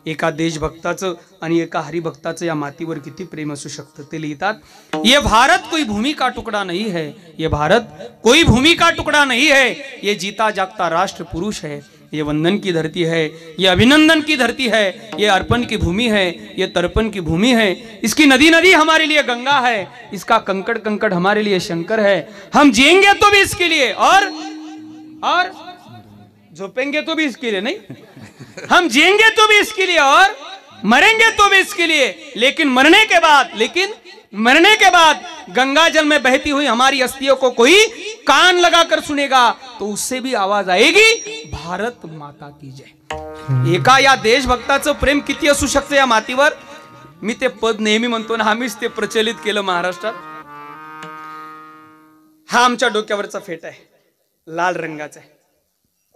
एका देशभक्ताचं आणि एका हरिभक्ताचं या मातीवर किती प्रेम असू शकतं ते लिहितात, ये भारत कोई भूमि का टुकड़ा नहीं है, ये भारत कोई भूमि का टुकड़ा नहीं है, ये जीता जागता राष्ट्र पुरुष है, ये वंदन की धरती है, ये अभिनंदन की धरती है, ये अर्पण की भूमि है, ये तर्पण की भूमि है, इसकी नदी नदी हमारे लिए गंगा है, इसका कंकड़ कंकड़ हमारे लिए शंकर है, हम जिएंगे तो भी इसके लिए और झोपेंगे तो भी इसके लिए, नहीं हम जिएंगे तो भी इसके लिए और मरेंगे तो भी इसके लिए, लेकिन मरने के बाद गंगा जल में बहती हुई हमारी अस्थियों को कोई कान लगाकर सुनेगा तो उससे भी आवाज आएगी, भारत माता की जय। एका या देशभक्ताचं प्रेम किती असू शकते या मातीवर। मी ते पद नेहमी म्हणतो ना, आम्हीच ते प्रचलित केलं महाराष्ट्रात। हा आमच्या डोक्यावरचा फेटा आहे, लाल रंगाचा आहे,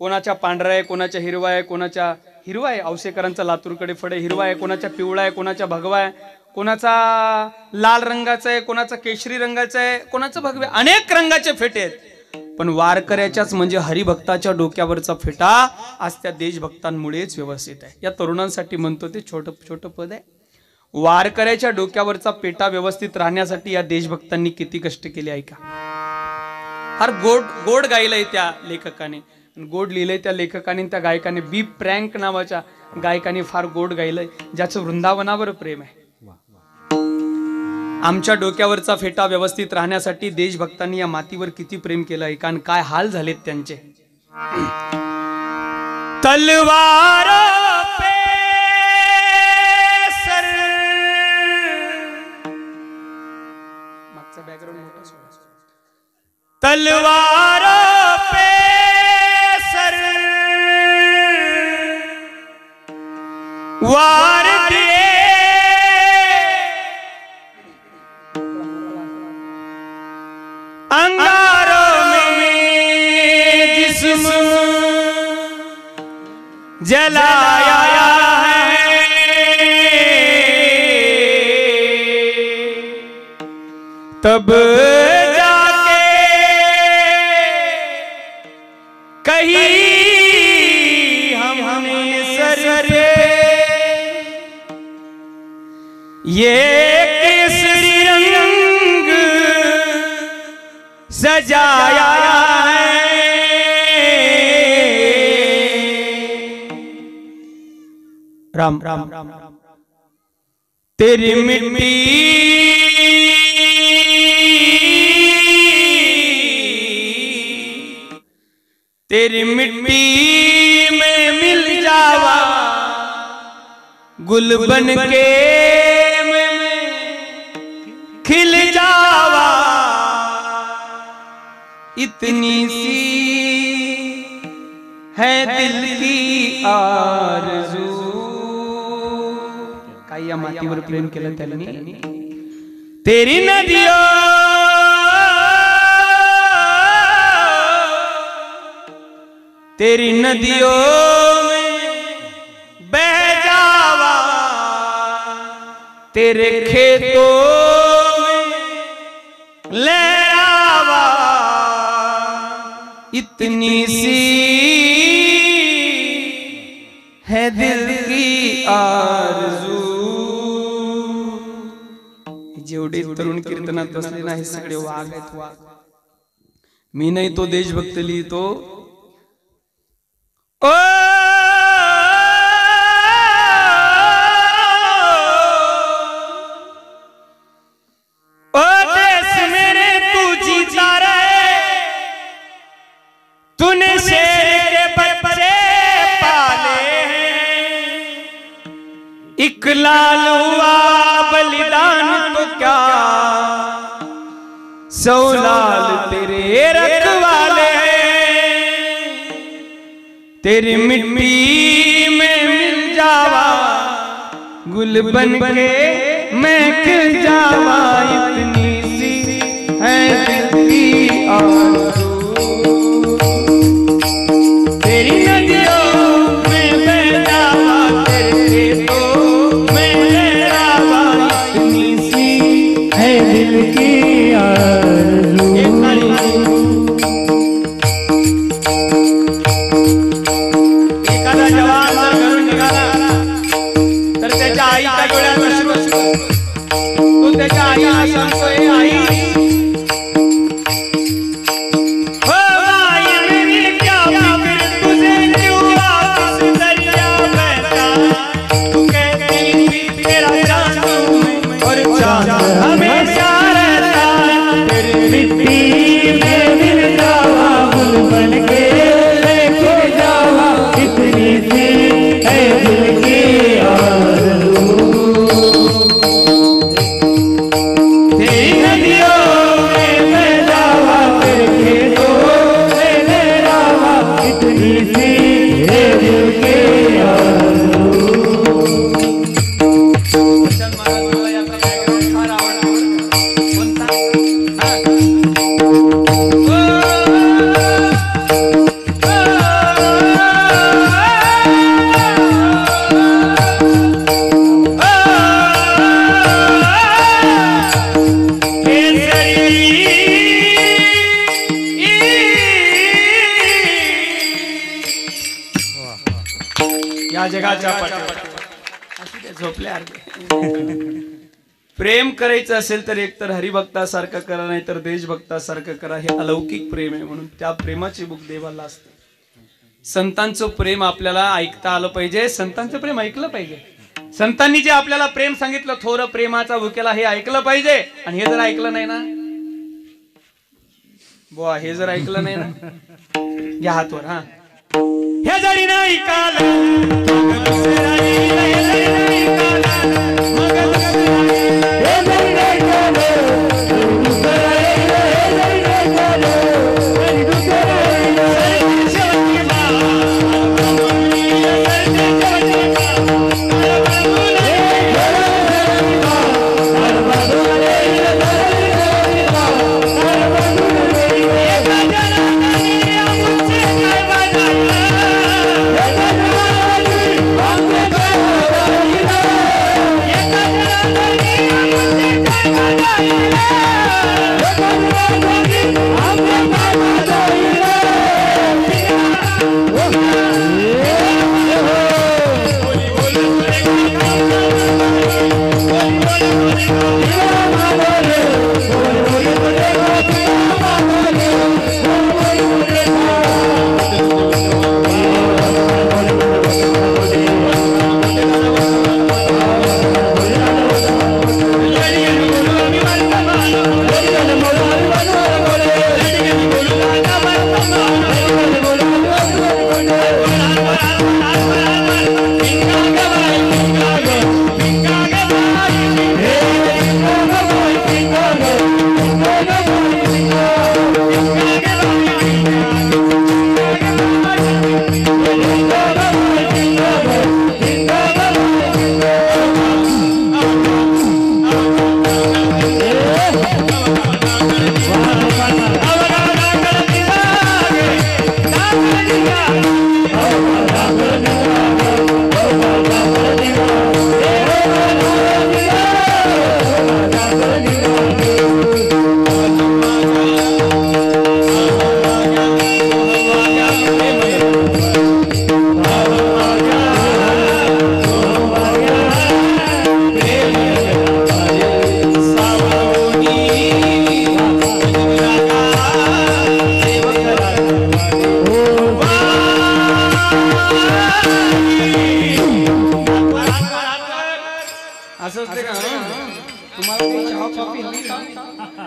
कोणाच्या पांढरा आहे, कोणाच्या हिरवा आहे, कोणाच्या हिरवा आहे, औसेकरांचा लातूरकडे फडे हिरवा आहे, कोणाच्या पिवळा आहे, कोणाच्या भगवा आहे, कोणाचा लाल रंगाचा आहे, कोणाचा केशरी रंगाचा आहे, कोणाचा भगवा, अनेक रंगाचे फेटे आहेत। पण वारकऱ्याच्याच म्हणजे हरिभक्ताच्या डोक्यावरचा फेटा आज त्या देशभक्तांमुळेच व्यवस्थित आहे। या तरुणांसाठी म्हणतो ते छोटं छोटं पद आहे, वारकऱ्याच्या डोक्यावरचा पेटा व्यवस्थित राहण्यासाठी या देशभक्तांनी किती कष्ट केले ऐका। फार गोड गायलंय त्या लेखकाने, गोड लिहिलंय त्या लेखकाने, त्या गायकाने, बी प्रँक नावाच्या गायकाने फार गोड गायलंय, ज्याचं वृंदावनावर प्रेम आहे। आमच्या डोक्यावरचा फेटा व्यवस्थित राहण्यासाठी देशभक्तांनी या मातीवर किती प्रेम केलं ऐका, आणि काय हाल झालेत त्यांचे। तलवार पे सर, मागचा बॅकग्राऊंड मोठा सोडा, तलवार पे सर वार दिए, अंगारों में जिस्म जलाया है, तब जाके कहीं हमने सर पे ये केसरी रंग सजाया है। राम राम राम तेरी मिट्टी तेरी मिट्टी में मिल जावा, गुल बन के मैं खिल जावा, इतनी सी है दिल की आरज़ू। काही या मातीवर प्रेम केलं त्यांनी। तेरी नदियों तेरी नदियों में बह जावा, तेरे खेतों में लहरावा, इतनी सी है दिल की आरज़ू। जेवढे तरुण कीर्तनात बसले नाही सगळे वाघ आहेत, वाघ। मी नाही तो देशभक्त लिहितो, ओ देश मेरे तू जीता रहे, तूने शेर के बच्चे पाले हैं, एक लाल हुआ बलिदान तो क्या, 100 लाल तेरे रखवाले हैं, तेरी मिट्टी में मिल जावा, गुल बन के मैं खिल जावा, इतनी सी है दिल की आरज़ू। तेरी नदियों में बह जावा, तेरे खेतों में लहरावा, इतनी सी है दिल की आरज़ू। एखादा जवान जर घरून निघाला त्याच्या आईच्या डोळ्यात अश्रू असतो. तो त्याच्या आईला सांगतोय, आई प्रेम करायचं असेल तर एकतर हरिभक्तासारखं करा, नाही तर देशभक्तासारखं करा. हे अलौकिक प्रेम आहे, म्हणून त्या प्रेमाची भूक देवाला असते. संतांचं प्रेम आपल्याला ऐकता आलं पाहिजे, संतांचं प्रेम ऐकलं पाहिजे. संतांनी जे आपल्याला प्रेम सांगितलं, थोर प्रेमाचा भुकेला, हे ऐकलं पाहिजे. आणि हे जर ऐकलं नाही ना बुवा, हे जर ऐकलं नाही ना, घ्या हातवर. हा, हे जरी नाही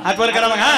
हातवर करा मग. हा,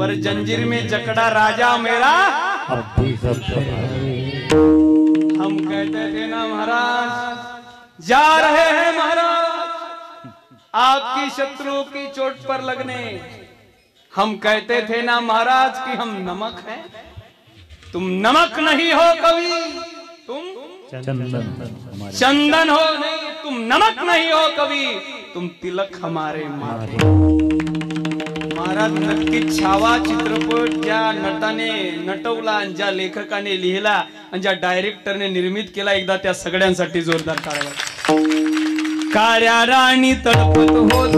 पर जंजीर में जकड़ा राजा मेरा। हम कहते थे ना महाराज, जा रहे हैं महाराज आपकी शत्रुओं की चोट पर लगने। हम कहते थे ना महाराज कि हम नमक हैं, तुम नमक नहीं हो कवि, तुम चंदन हो। नहीं, तुम नमक नहीं हो कवि, तुम तिलक हमारे माथे। महाराज नक्कीच छावा चित्रपट ज्या नटाने नटवला, ज्या लेखकाने लिहिला आणि ज्या डायरेक्टरने निर्मित केला, एकदा त्या सगळ्यांसाठी जोरदार टाळ्या। काळ्या राणी तळपत होत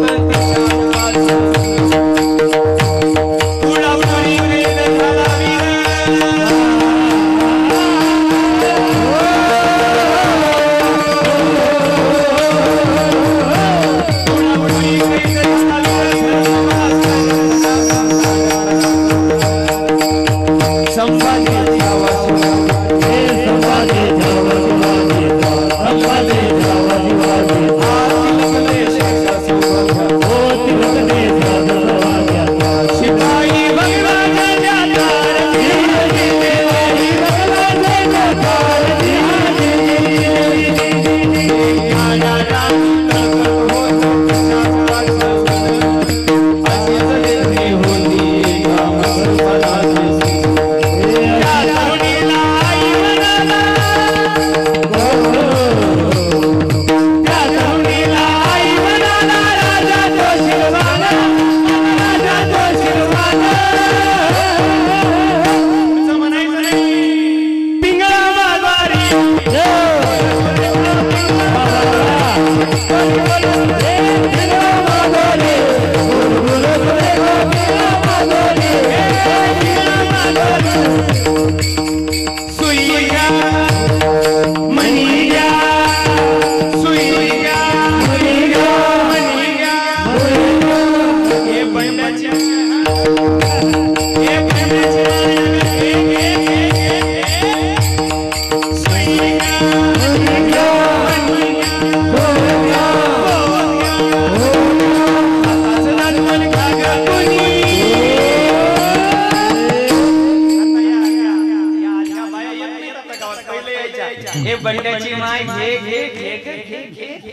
बंड्याची माय घे घे घे घे घे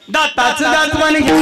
दाताच दातवन घ्या